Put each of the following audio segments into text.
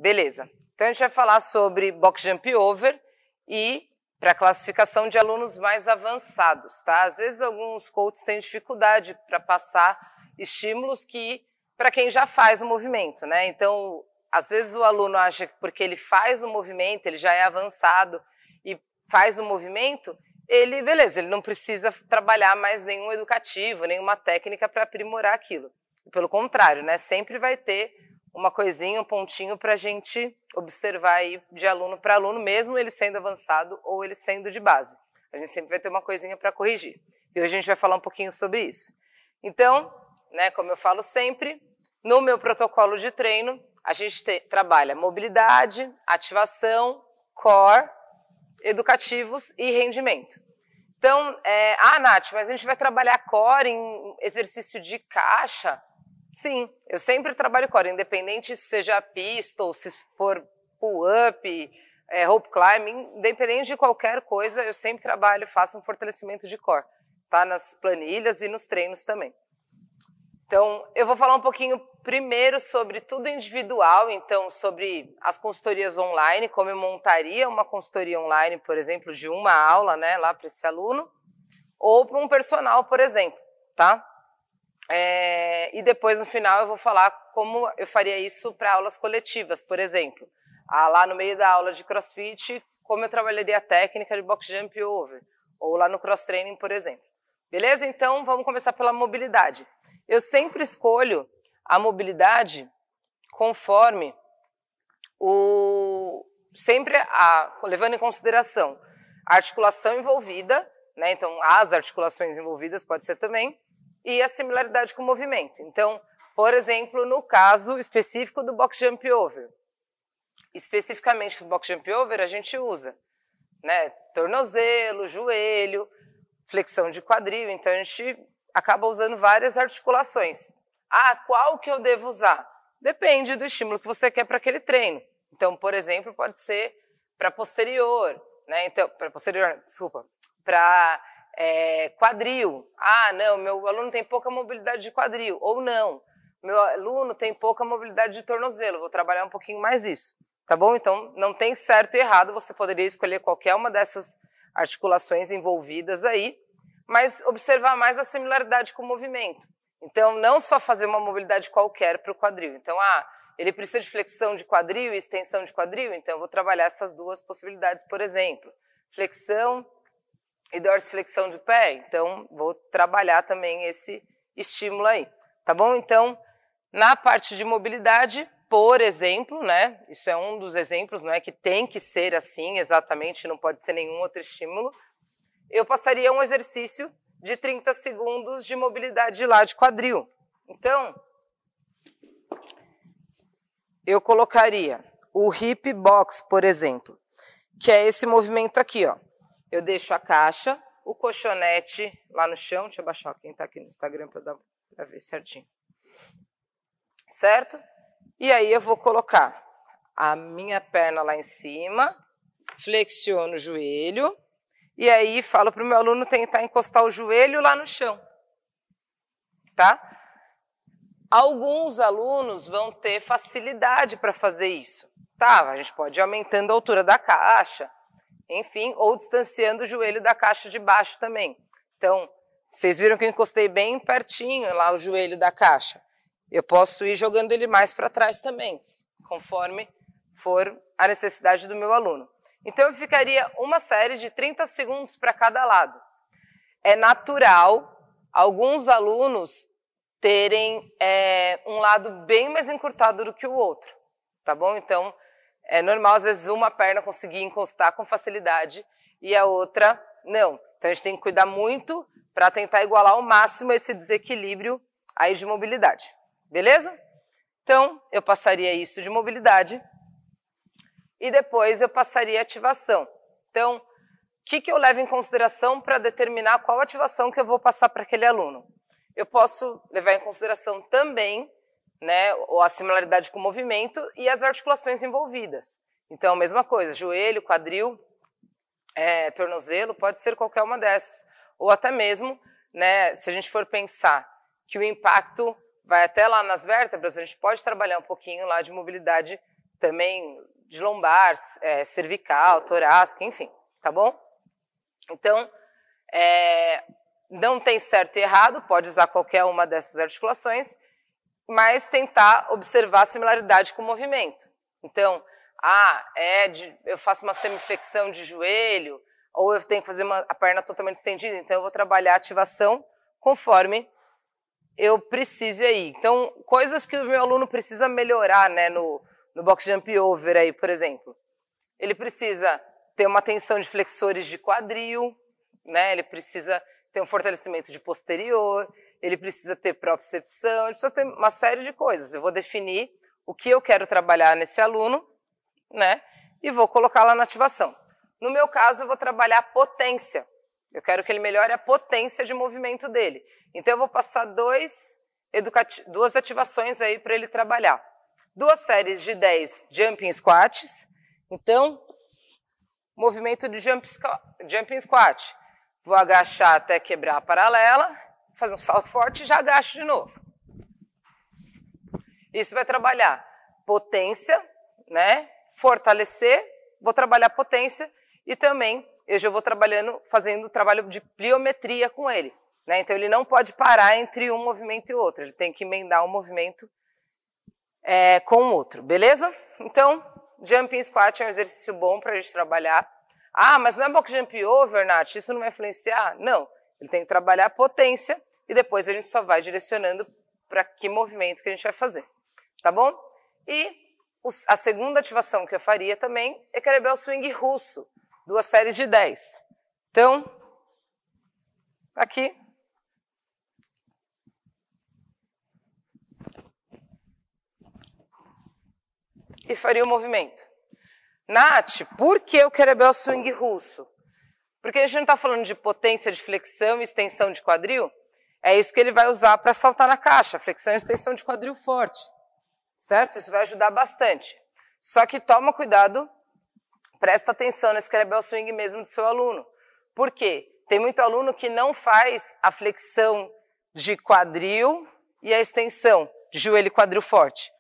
Beleza. Então, a gente vai falar sobre box jump over e para a classificação de alunos mais avançados, tá? Às vezes, alguns coaches têm dificuldade para passar estímulos que, para quem já faz o movimento, né? Então, às vezes o aluno acha que porque ele faz o movimento, ele já é avançado e faz o movimento, beleza, ele não precisa trabalhar mais nenhum educativo, nenhuma técnica para aprimorar aquilo. Pelo contrário, né? Sempre vai ter uma coisinha, um pontinho para a gente observar aí de aluno para aluno, mesmo ele sendo avançado ou ele sendo de base. A gente sempre vai ter uma coisinha para corrigir. E hoje a gente vai falar um pouquinho sobre isso. Então, né, como eu falo sempre, no meu protocolo de treino, a gente trabalha mobilidade, ativação, core, educativos e rendimento. Então, Nath, mas a gente vai trabalhar core em exercício de caixa? Sim, eu sempre trabalho core, independente se seja pistol, se for pull-up, rope climbing, independente de qualquer coisa, eu sempre trabalho, faço um fortalecimento de core, tá? Nas planilhas e nos treinos também. Então, eu vou falar um pouquinho primeiro sobre tudo individual, então sobre as consultorias online, como eu montaria uma consultoria online, por exemplo, de uma aula, né, lá para esse aluno, ou para um personal, por exemplo, tá? E depois, no final, eu vou falar como eu faria isso para aulas coletivas, por exemplo. Lá no meio da aula de CrossFit, como eu trabalharia a técnica de box jump over, ou lá no cross training, por exemplo. Beleza? Então, vamos começar pela mobilidade. Eu sempre escolho a mobilidade conforme levando em consideração a articulação envolvida, né? Então, as articulações envolvidas pode ser também, e a similaridade com o movimento. Então, por exemplo, no caso específico do box jump over, especificamente do box jump over, a gente usa, né, tornozelo, joelho, flexão de quadril, então a gente acaba usando várias articulações. Qual que eu devo usar? Depende do estímulo que você quer para aquele treino. Então, por exemplo, pode ser para posterior, né? Então, para quadril. Não, meu aluno tem pouca mobilidade de quadril. Ou não, meu aluno tem pouca mobilidade de tornozelo. Vou trabalhar um pouquinho mais isso. Tá bom? Então, não tem certo e errado. Você poderia escolher qualquer uma dessas articulações envolvidas aí, mas observar mais a similaridade com o movimento. Então, não só fazer uma mobilidade qualquer para o quadril. Então, ele precisa de flexão de quadril e extensão de quadril, então eu vou trabalhar essas duas possibilidades, por exemplo. Flexão e dorsiflexão de pé, então vou trabalhar também esse estímulo aí, tá bom? Então, na parte de mobilidade, por exemplo, né, isso é um dos exemplos, não é que tem que ser assim exatamente, não pode ser nenhum outro estímulo, eu passaria um exercício de 30 segundos de mobilidade lá de quadril. Então, eu colocaria o hip box, por exemplo, que é esse movimento aqui, ó. Eu deixo a caixa, o colchonete lá no chão. Deixa eu baixar quem está aqui no Instagram para ver certinho. Certo? E aí eu vou colocar a minha perna lá em cima, flexiono o joelho, e aí falo para o meu aluno tentar encostar o joelho lá no chão. Tá? Alguns alunos vão ter facilidade para fazer isso. Tá? A gente pode ir aumentando a altura da caixa, enfim, ou distanciando o joelho da caixa de baixo também. Então, vocês viram que eu encostei bem pertinho lá o joelho da caixa. Eu posso ir jogando ele mais para trás também, conforme for a necessidade do meu aluno. Então, eu ficaria uma série de 30 segundos para cada lado. É natural alguns alunos terem um lado bem mais encurtado do que o outro, tá bom? Então, é normal, às vezes, uma perna conseguir encostar com facilidade e a outra não. Então, a gente tem que cuidar muito para tentar igualar ao máximo esse desequilíbrio aí de mobilidade. Beleza? Então, eu passaria isso de mobilidade e depois eu passaria ativação. Então, o que eu levo em consideração para determinar qual ativação que eu vou passar para aquele aluno? Eu posso levar em consideração também, né, a similaridade com o movimento e as articulações envolvidas. Então, a mesma coisa, joelho, quadril, tornozelo, pode ser qualquer uma dessas. Ou até mesmo, né, se a gente for pensar que o impacto vai até lá nas vértebras, a gente pode trabalhar um pouquinho lá de mobilidade também de lombar, cervical, torácica, enfim, tá bom? Então, não tem certo e errado, pode usar qualquer uma dessas articulações, mas tentar observar a similaridade com o movimento. Então, eu faço uma semiflexão de joelho, ou eu tenho que fazer a perna totalmente estendida, então eu vou trabalhar a ativação conforme eu precise aí. Então, coisas que o meu aluno precisa melhorar, né, no box jump over aí, por exemplo. Ele precisa ter uma tensão de flexores de quadril, né, ele precisa ter um fortalecimento de posterior, ele precisa ter propriocepção, ele precisa ter uma série de coisas. Eu vou definir o que eu quero trabalhar nesse aluno, né, e vou colocar lá na ativação. No meu caso, eu vou trabalhar a potência. Eu quero que ele melhore a potência de movimento dele. Então, eu vou passar duas ativações aí para ele trabalhar. 2 séries de 10 jumping squats. Então, movimento de jumping squat. Vou agachar até quebrar a paralela, fazer um salto forte e já agacho de novo. Isso vai trabalhar potência, né? Fortalecer, vou trabalhar potência e também eu já vou fazendo trabalho de pliometria com ele, né? Então ele não pode parar entre um movimento e outro, ele tem que emendar um movimento com o outro, beleza? Então, jumping squat é um exercício bom para a gente trabalhar. Mas não é box jump over, Nath, isso não vai influenciar? Não, ele tem que trabalhar a potência e depois a gente só vai direcionando para que movimento que a gente vai fazer, tá bom? E a segunda ativação que eu faria também é kettlebell swing russo, 2 séries de 10. Então, aqui. E faria o movimento. Nath, por que o kettlebell swing russo? Porque a gente não está falando de potência de flexão e extensão de quadril. É isso que ele vai usar para saltar na caixa, flexão e extensão de quadril forte. Certo? Isso vai ajudar bastante. Só que toma cuidado, presta atenção nesse kettlebell swing mesmo do seu aluno. Por quê? Tem muito aluno que não faz a flexão de quadril e a extensão de joelho e quadril forte.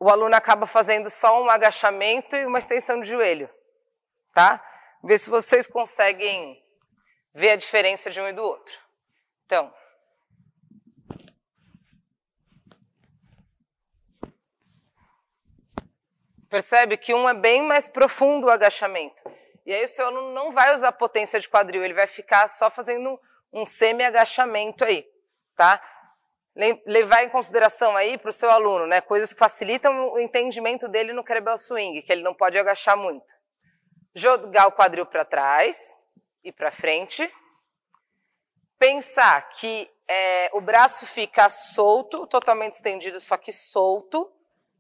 O aluno acaba fazendo só um agachamento e uma extensão de joelho. Tá? Vê se vocês conseguem ver a diferença de um e do outro. Então, percebe que um é bem mais profundo o agachamento. E aí o seu aluno não vai usar potência de quadril, ele vai ficar só fazendo um semi-agachamento aí, tá? Levar em consideração aí para o seu aluno, né, coisas que facilitam o entendimento dele no kettlebell swing, que ele não pode agachar muito. Jogar o quadril para trás e para frente. Pensar que o braço fica solto, totalmente estendido, só que solto,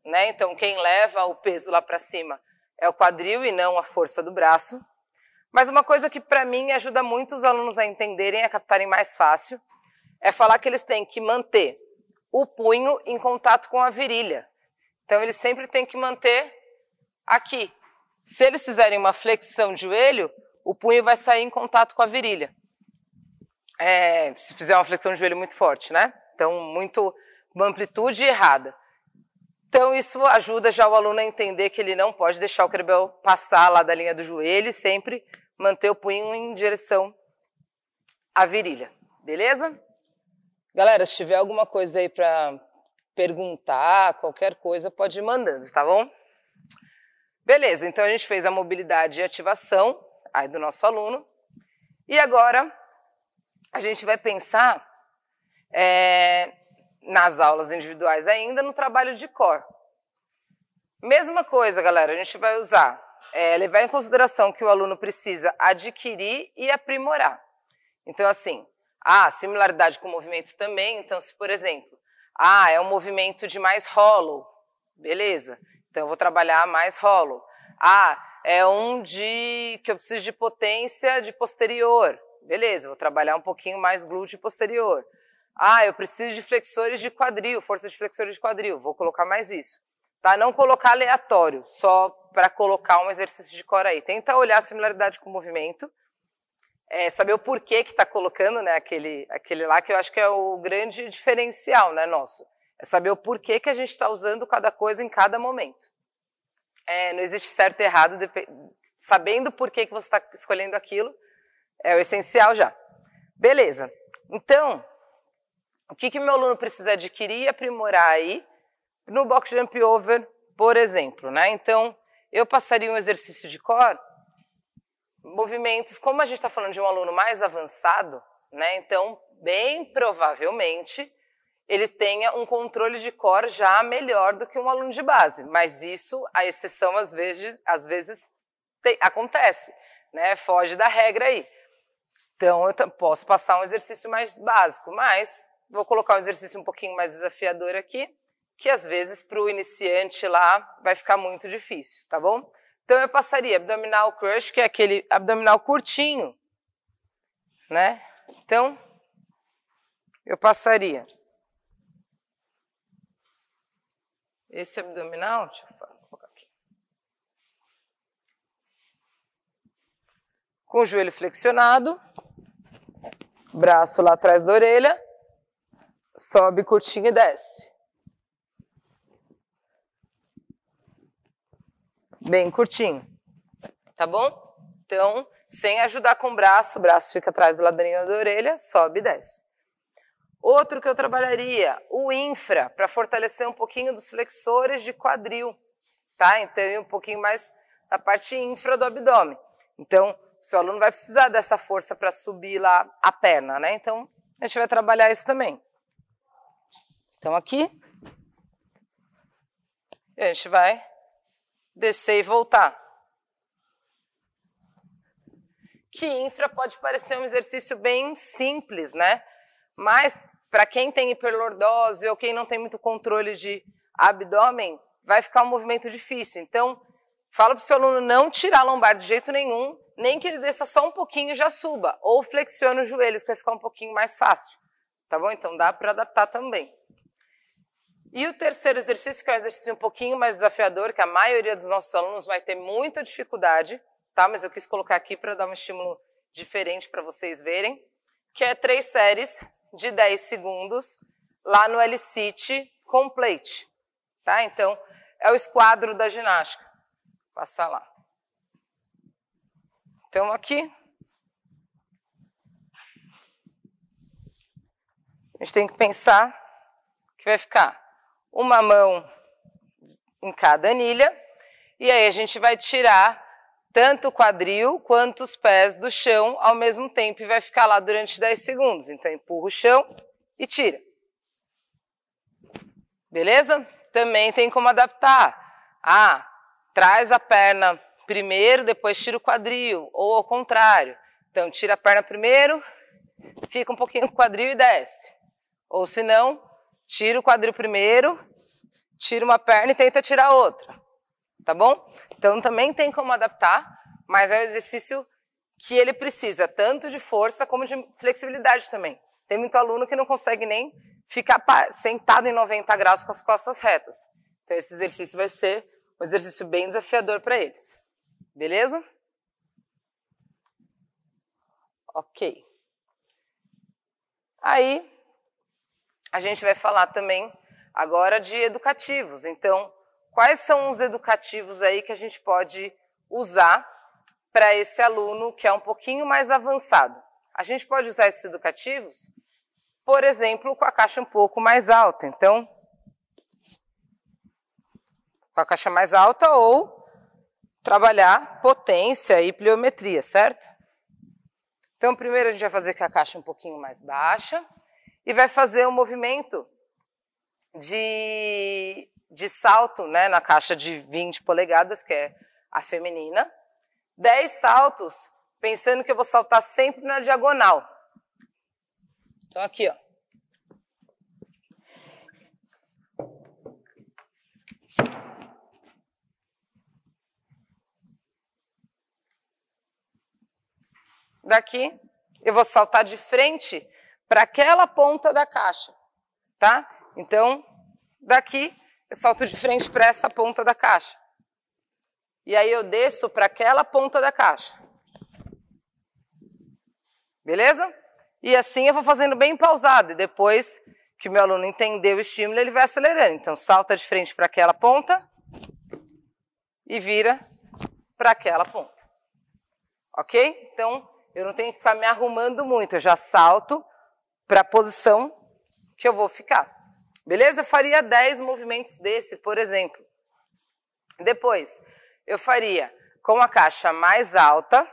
né? Então quem leva o peso lá para cima é o quadril e não a força do braço. Mas uma coisa que para mim ajuda muito os alunos a entenderem, a captarem mais fácil, é falar que eles têm que manter o punho em contato com a virilha. Então eles sempre têm que manter aqui. Se eles fizerem uma flexão de joelho, o punho vai sair em contato com a virilha. Se fizer uma flexão de joelho muito forte, né? Então, uma amplitude errada. Então, isso ajuda já o aluno a entender que ele não pode deixar o kettlebell passar lá da linha do joelho e sempre manter o punho em direção à virilha. Beleza? Galera, se tiver alguma coisa aí para perguntar, qualquer coisa, pode ir mandando, tá bom? Beleza, então a gente fez a mobilidade e ativação aí do nosso aluno. E agora a gente vai pensar nas aulas individuais ainda no trabalho de core. Mesma coisa, galera, a gente vai usar, levar em consideração que o aluno precisa adquirir e aprimorar. Então, assim, similaridade com o movimento também. Então, se, por exemplo, é um movimento de mais hollow, beleza. Então, eu vou trabalhar mais hollow. É um que eu preciso de potência de posterior. Beleza, vou trabalhar um pouquinho mais glúteo posterior. Eu preciso de flexores de quadril, força de flexores de quadril. Vou colocar mais isso. Tá? Não colocar aleatório, só para colocar um exercício de core aí. Tenta olhar a similaridade com o movimento. Saber o porquê que está colocando, né, aquele lá, que eu acho que é o grande diferencial, né, nosso. É saber o porquê que a gente está usando cada coisa em cada momento. Não existe certo e errado, sabendo por que você está escolhendo aquilo, é o essencial já. Beleza. Então, o que o meu aluno precisa adquirir e aprimorar aí no box jump over, por exemplo, né? Então, eu passaria um exercício de core, movimentos, como a gente está falando de um aluno mais avançado, né? Então, bem provavelmente, ele tenha um controle de core já melhor do que um aluno de base, mas isso, a exceção, às vezes acontece, né? Foge da regra aí. Então, eu posso passar um exercício mais básico, mas vou colocar um exercício um pouquinho mais desafiador aqui, que às vezes para o iniciante lá vai ficar muito difícil, tá bom? Então, eu passaria abdominal crush, que é aquele abdominal curtinho, né? Então, eu passaria esse abdominal, deixa eu colocar aqui, com o joelho flexionado, braço lá atrás da orelha, sobe curtinho e desce. Bem curtinho, tá bom? Então, sem ajudar com o braço fica atrás do ladrinho da orelha, sobe e desce. Outro que eu trabalharia, o infra, para fortalecer um pouquinho dos flexores de quadril, tá? Então, um pouquinho mais da parte infra do abdômen. Então, o seu aluno vai precisar dessa força para subir lá a perna, né? Então, a gente vai trabalhar isso também. Então, aqui, a gente vai descer e voltar. Que infra pode parecer um exercício bem simples, né? Mas, para quem tem hiperlordose ou quem não tem muito controle de abdômen, vai ficar um movimento difícil. Então, fala para o seu aluno não tirar a lombar de jeito nenhum, nem que ele desça só um pouquinho e já suba. Ou flexione os joelhos, que vai ficar um pouquinho mais fácil. Tá bom? Então, dá para adaptar também. E o terceiro exercício, que é um exercício um pouquinho mais desafiador, que a maioria dos nossos alunos vai ter muita dificuldade, tá? Mas eu quis colocar aqui para dar um estímulo diferente para vocês verem, que é 3 séries de 10 segundos lá no L-sit com plate, tá? Então, é o esquadro da ginástica. Vou passar lá. Então, aqui, a gente tem que pensar que vai ficar uma mão em cada anilha, e aí a gente vai tirar tanto o quadril quanto os pés do chão ao mesmo tempo e vai ficar lá durante 10 segundos. Então, empurra o chão e tira. Beleza? Também tem como adaptar. Traz a perna primeiro, depois tira o quadril, ou ao contrário. Então, tira a perna primeiro, fica um pouquinho com o quadril e desce. Ou se não, tira o quadril primeiro, tira uma perna e tenta tirar a outra. Tá bom? Então, também tem como adaptar, mas é um exercício que ele precisa tanto de força como de flexibilidade também. Tem muito aluno que não consegue nem ficar sentado em 90 graus com as costas retas. Então, esse exercício vai ser um exercício bem desafiador para eles. Beleza? Ok. Aí, a gente vai falar também agora de educativos. Então, quais são os educativos aí que a gente pode usar para esse aluno que é um pouquinho mais avançado? A gente pode usar esses educativos, por exemplo, com a caixa um pouco mais alta. Então, com a caixa mais alta ou trabalhar potência e pliometria, certo? Então, primeiro a gente vai fazer com a caixa um pouquinho mais baixa e vai fazer um movimento de salto, né, na caixa de 20 polegadas, que é a feminina. 10 saltos, pensando que eu vou saltar sempre na diagonal. Então, aqui, ó. Daqui, eu vou saltar de frente para aquela ponta da caixa, tá? Então, daqui, eu salto de frente para essa ponta da caixa. E aí eu desço para aquela ponta da caixa. Beleza? E assim eu vou fazendo bem pausado. E depois que o meu aluno entender o estímulo, ele vai acelerando. Então, salta de frente para aquela ponta. e vira para aquela ponta. Ok? Então, eu não tenho que ficar me arrumando muito, eu já salto para a posição que eu vou ficar. Beleza? Eu faria 10 movimentos desse, por exemplo. Depois, eu faria com a caixa mais alta,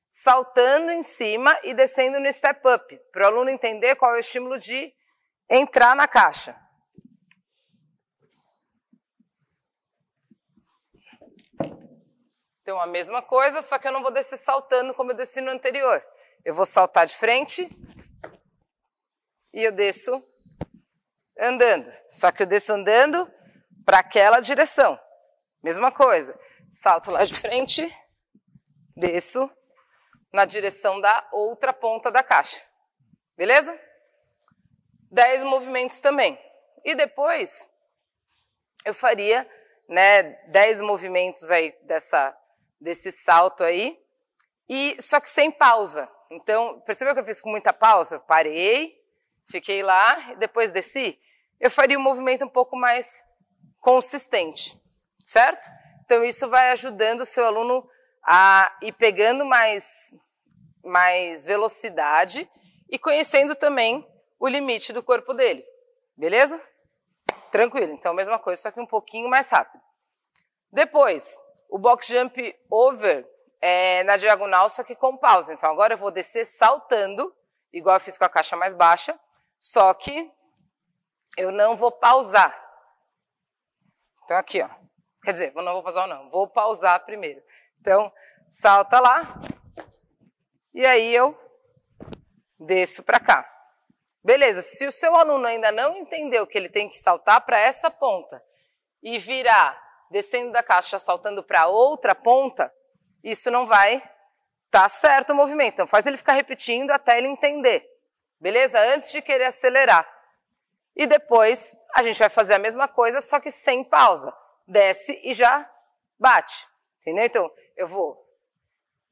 saltando em cima e descendo no step up, para o aluno entender qual é o estímulo de entrar na caixa. Então, a mesma coisa, só que eu não vou descer saltando como eu desci no anterior. Eu vou saltar de frente e eu desço andando. Só que eu desço andando para aquela direção. Mesma coisa. Salto lá de frente, desço na direção da outra ponta da caixa. Beleza? 10 movimentos também. E depois, eu faria, né, 10 movimentos aí desse salto aí, e só que sem pausa. Então, percebeu que eu fiz com muita pausa? Eu parei, fiquei lá, e depois desci. Eu faria um movimento um pouco mais consistente, certo? Então, isso vai ajudando o seu aluno a ir pegando mais velocidade e conhecendo também o limite do corpo dele. Beleza? Tranquilo. Então, a mesma coisa, só que um pouquinho mais rápido. Depois, o box jump over é na diagonal, só que com pausa. Então, agora eu vou descer saltando, igual eu fiz com a caixa mais baixa, só que eu não vou pausar. Então, aqui, ó. Quer dizer, não vou pausar não, vou pausar primeiro. Então, salta lá, e aí eu desço para cá. Beleza, se o seu aluno ainda não entendeu que ele tem que saltar para essa ponta e virar descendo da caixa, saltando para outra ponta, isso não vai estar certo o movimento. Então, faz ele ficar repetindo até ele entender. Beleza? Antes de querer acelerar. E depois, a gente vai fazer a mesma coisa, só que sem pausa. Desce e já bate. Entendeu? Então, eu vou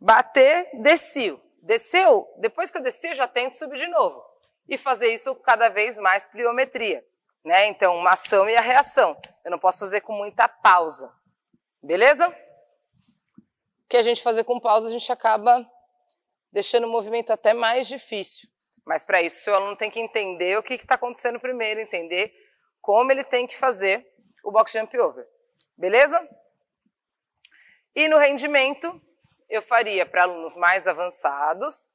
bater, desceu. Desceu, depois que eu desci, eu já tento subir de novo. E fazer isso cada vez mais pliometria. Né? Então, uma ação e a reação. Eu não posso fazer com muita pausa. Beleza? O que a gente fazer com pausa, a gente acaba deixando o movimento até mais difícil. Mas para isso, o seu aluno tem que entender o que está acontecendo primeiro, entender como ele tem que fazer o box jump over. Beleza? E no rendimento, eu faria para alunos mais avançados,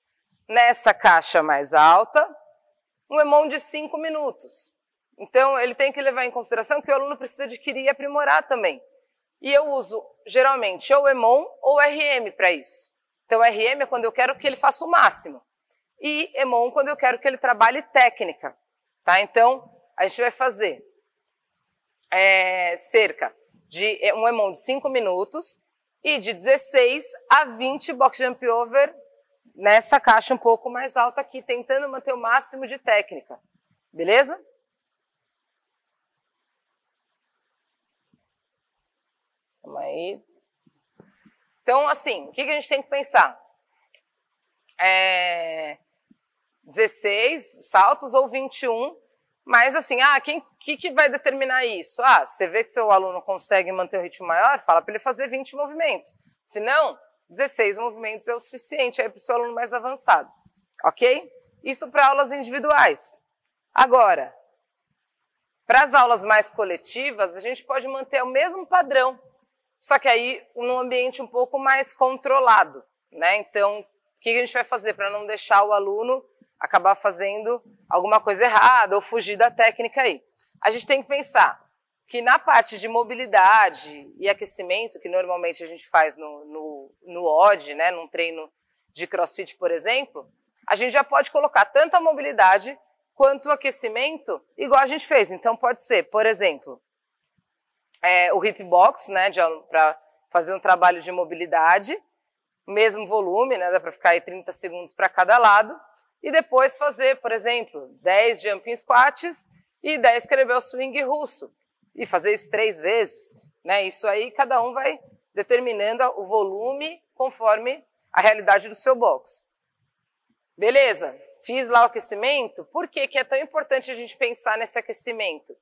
nessa caixa mais alta, um EMON de 5 minutos. Então, ele tem que levar em consideração que o aluno precisa adquirir e aprimorar também. E eu uso, geralmente, ou EMON ou RM para isso. Então, RM é quando eu quero que ele faça o máximo. E EMON quando eu quero que ele trabalhe técnica. Tá? Então, a gente vai fazer cerca de um EMON de 5 minutos e de 16 a 20 box jump over nessa caixa um pouco mais alta aqui, tentando manter o máximo de técnica. Beleza? Vamos aí. Então, assim, o que a gente tem que pensar? 16 saltos ou 21, mas assim, que vai determinar isso? Você vê que seu aluno consegue manter um ritmo maior, fala para ele fazer 20 movimentos. Se não, 16 movimentos é o suficiente aí para o seu aluno mais avançado. Ok? Isso para aulas individuais. Agora, para as aulas mais coletivas, a gente pode manter o mesmo padrão, só que aí num ambiente um pouco mais controlado, né? Então, o que a gente vai fazer para não deixar o aluno acabar fazendo alguma coisa errada ou fugir da técnica aí? A gente tem que pensar que na parte de mobilidade e aquecimento, que normalmente a gente faz no OD, né, num treino de CrossFit, por exemplo, a gente já pode colocar tanto a mobilidade quanto o aquecimento igual a gente fez. Então pode ser, por exemplo, o hip box, né, para fazer um trabalho de mobilidade, mesmo volume, né, dá para ficar aí 30 segundos para cada lado, e depois fazer, por exemplo, 10 jumping squats e 10 kettlebell swing russo, e fazer isso 3 vezes, né, isso aí cada um vai determinando o volume conforme a realidade do seu box. Beleza, fiz lá o aquecimento. Por que é tão importante a gente pensar nesse aquecimento?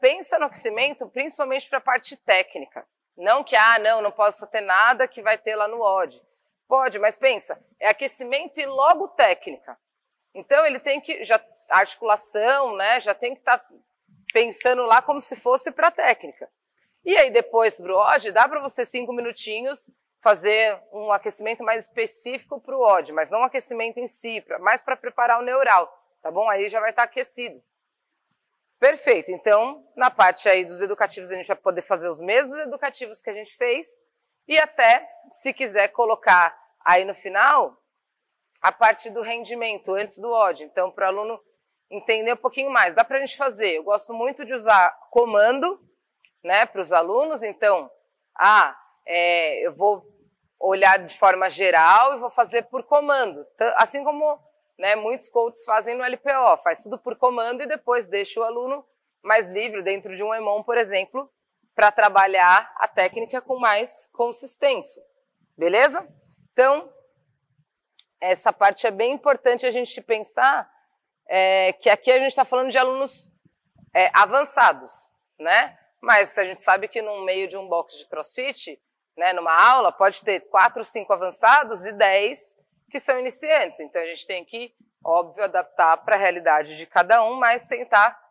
Pensa no aquecimento principalmente para a parte técnica. Não que, não possa ter nada que vai ter lá no OD. Pode, mas pensa, é aquecimento e logo técnica. Então, ele tem que, a articulação, né, já tem que estar pensando lá como se fosse para a técnica. E aí, depois, para o OD, dá para você 5 minutinhos fazer um aquecimento mais específico para o OD, mas não um aquecimento em si, mais para preparar o neural, tá bom? Aí já vai estar aquecido. Perfeito, então, na parte aí dos educativos, a gente vai poder fazer os mesmos educativos que a gente fez e até, se quiser colocar aí no final, a parte do rendimento, antes do OD. Então, para o aluno entender um pouquinho mais. Dá para a gente fazer. Eu gosto muito de usar comando, né, para os alunos. Então, eu vou olhar de forma geral e vou fazer por comando. Assim como, né, muitos coaches fazem no LPO. Faz tudo por comando e depois deixa o aluno mais livre dentro de um EMON, por exemplo, para trabalhar a técnica com mais consistência. Beleza? Então, essa parte é bem importante a gente pensar que aqui a gente está falando de alunos avançados, né? Mas a gente sabe que no meio de um box de CrossFit, né, numa aula, pode ter 4, 5 avançados e 10 que são iniciantes. Então a gente tem que, óbvio, adaptar para a realidade de cada um, mas tentar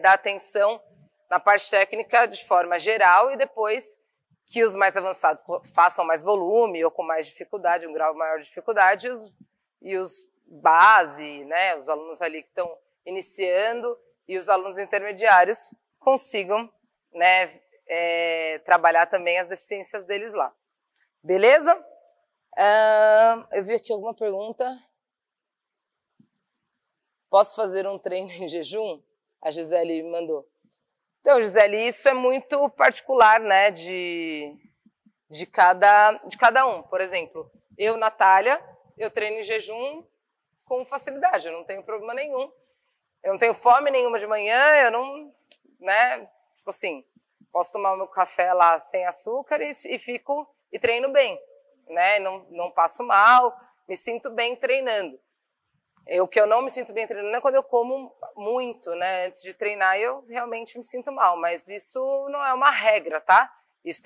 dar atenção na parte técnica de forma geral e depois que os mais avançados façam mais volume ou com mais dificuldade, um grau maior de dificuldade, e os base, né, os alunos ali que estão iniciando e os alunos intermediários consigam, né, trabalhar também as deficiências deles lá. Beleza? Eu vi aqui alguma pergunta. Posso fazer um treino em jejum? A Gisele me mandou. Então, Gisele, isso é muito particular, né, de cada um. Por exemplo, eu, Natália, eu treino em jejum com facilidade, eu não tenho problema nenhum. Eu não tenho fome nenhuma de manhã, eu não, né, tipo assim, posso tomar o meu café lá sem açúcar e treino bem, né, não passo mal, me sinto bem treinando. O que eu não me sinto bem treinando é quando eu como muito, né? Antes de treinar eu realmente me sinto mal, mas isso não é uma regra, tá? Isso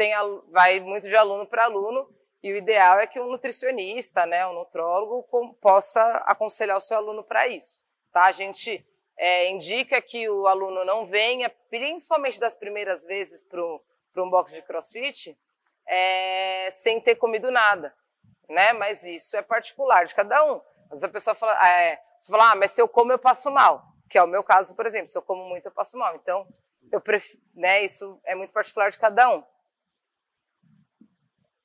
vai muito de aluno para aluno e o ideal é que um nutricionista, né, um nutrólogo possa aconselhar o seu aluno para isso, tá? A gente indica que o aluno não venha, principalmente das primeiras vezes para um box de CrossFit, sem ter comido nada, né? Mas isso é particular de cada um. Às vezes a pessoa fala, mas se eu como eu passo mal, que é o meu caso, por exemplo, se eu como muito eu passo mal. Então, né, isso é muito particular de cada um.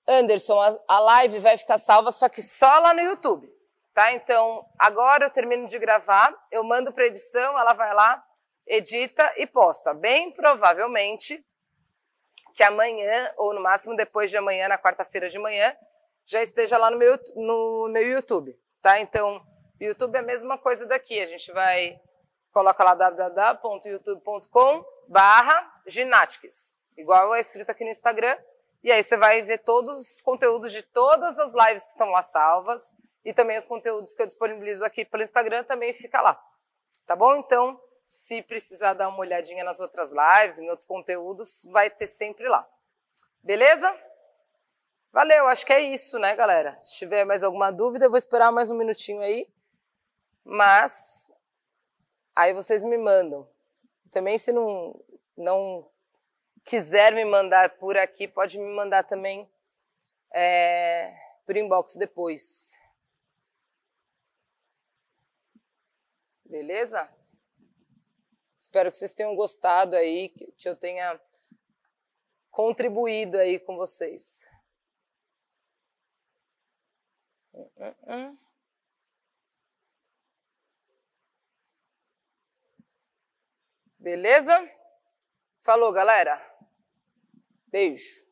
Anderson, a live vai ficar salva, só que só lá no YouTube, tá? Então, agora eu termino de gravar, eu mando para edição, ela vai lá, edita e posta. Bem provavelmente que amanhã, ou no máximo depois de amanhã, na quarta-feira de manhã, já esteja lá no meu YouTube. Tá? Então, o YouTube é a mesma coisa daqui. A gente coloca lá www.youtube.com/gymnastics, igual é escrito aqui no Instagram. E aí você vai ver todos os conteúdos de todas as lives que estão lá salvas e também os conteúdos que eu disponibilizo aqui pelo Instagram também fica lá. Tá bom? Então, se precisar dar uma olhadinha nas outras lives, em outros conteúdos, vai ter sempre lá. Beleza? Valeu, acho que é isso, né, galera? Se tiver mais alguma dúvida, eu vou esperar mais um minutinho aí. Mas aí vocês me mandam. Também, se não quiser me mandar por aqui, pode me mandar também por inbox depois. Beleza? Espero que vocês tenham gostado aí, que eu tenha contribuído aí com vocês. Beleza? Falou, galera. Beijo.